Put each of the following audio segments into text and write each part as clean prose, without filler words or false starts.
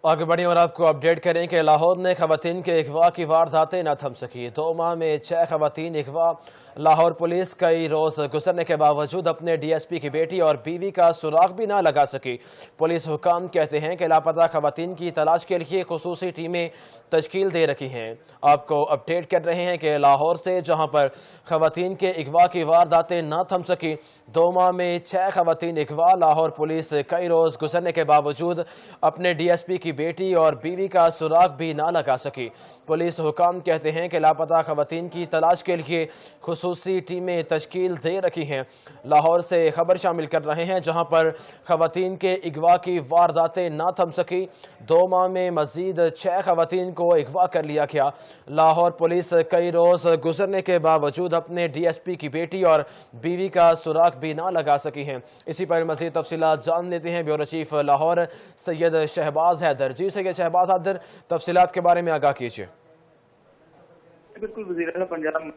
आगे बढ़े और आपको अपडेट करें कि लाहौर ने खवातीन के अगवा की वारदातें न थम सकी। 2 माह में 6 खवातीन अगवा। लाहौर पुलिस कई रोज गुजरने के बावजूद अपने DSP की बेटी और बीवी का सुराग भी ना लगा सकी। पुलिस हुकाम कहते हैं कि लापता खवातीन की तलाश के लिए खुसूसी टीमें तश्कील दे रखी हैं। आपको अपडेट कर रहे हैं कि लाहौर से जहां पर खवातीन के अगवा की वारदातें न थम सकी, 2 माह में 6 खवातीन अगवा। लाहौर पुलिस कई रोज गुजरने के बावजूद अपने DSP की बेटी और बीवी का सुराग भी ना लगा सकी। पुलिस हुकाम कहते हैं कि लापता खवातीन की तलाश के लिए खुसूसी टीमें तश्कील दे रखी हैं। लाहौर से खबर शामिल कर रहे हैं जहां पर खवातीन के अगवा की वारदातें ना थम सकी। 2 माह में मजीद 6 खवातीन को अगवा कर लिया गया। लाहौर पुलिस कई रोज गुजरने के बावजूद अपने DSP की बेटी और बीवी का सुराग भी ना लगा सकी हैं। इसी पर मजीद तफसीलात जान लेते हैं ब्यूरो चीफ लाहौर सैयद शहबाज हैदर। जी सैयद शहबाज हैदर, तफसीलात के बारे में आगाह कीजिए। बिल्कुल, वज़ीर आला पंजाब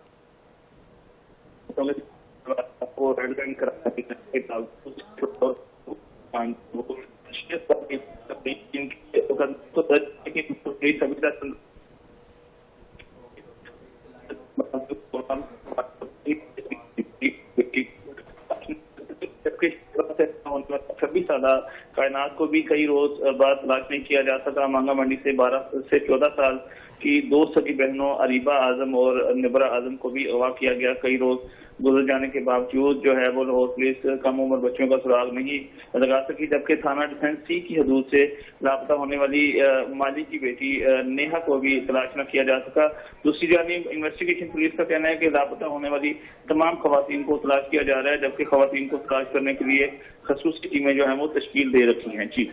को रेडलाइन कराने के कायनात को भी कई रोज बाद तलाश नहीं किया जा सका। मांगा मंडी से 12 से 14 साल की 2 सगी बहनों अरीबा आजम और निबरा आजम को भी अगवा किया गया। कई रोज गुजर जाने के बावजूद जो है वो लाहौर पुलिस कम उम्र बच्चों का सुराग नहीं लगा सकी, जबकि थाना डिफेंस C की हदूद से लापता होने वाली माली की बेटी नेहा को भी तलाश न किया जा सका। दूसरी जानिब इन्वेस्टिगेशन पुलिस का कहना है कि लापता होने वाली तमाम खवातीन को तलाश किया जा रहा है, जबकि खवातीन को तलाश करने के लिए खसूसी टीमें जो है वो तश्कील दे रखी हैं। जी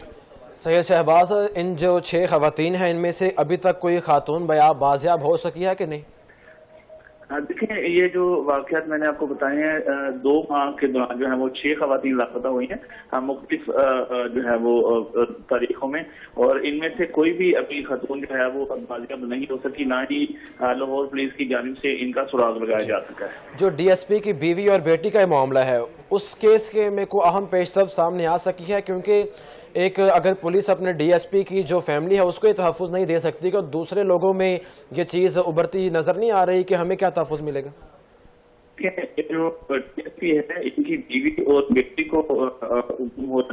सैयद शहबाज, इन जो 6 खवातीन हैं इनमें से अभी तक कोई खातून बाजियाब हो सकी है कि नहीं? देखिए, ये जो वाक़यात मैंने आपको बताए हैं 2 माह के दौरान जो है वो 6 खवातीन लापता हुई हैं मुख्तलिफ जो है वो तारीखों में, और इनमें से कोई भी अभी खातून जो है वो बाजियाब नहीं हो सकी, ना ही लाहौर पुलिस की जानिब से इनका सुराग लगाया जा सका है। जो DSP की बीवी और बेटी का मामला है, उस केस के में को अहम पेशरफ सामने आ सकी है, क्योंकि एक अगर पुलिस अपने DSP की जो फैमिली है उसको तहफ़्फ़ुज़ नहीं दे सकती कि दूसरे लोगों में ये चीज़ उभरती नजर नहीं आ रही कि हमें क्या तहफ़्फ़ुज़ मिलेगा? जो DSP है इनकी बीवी और बेटी को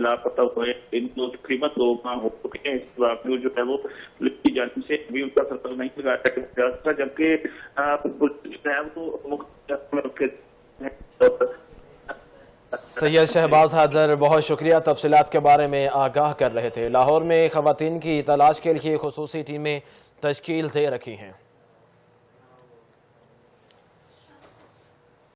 लापता हुए इनको तकरीबन 2 माह हो चुके हैं। इस बावजूद जो है वो पुलिस की जानिब से अभी उनका सुराग नहीं लगाया जा सका, जबकि पुलिस जो है वो सैयद शहबाज हैदर, बहुत शुक्रिया, तफसीलात के बारे में आगाह कर रहे थे। लाहौर में खवातीन की तलाश के लिए खुसूसी टीमें तश्कील दे रखी हैं।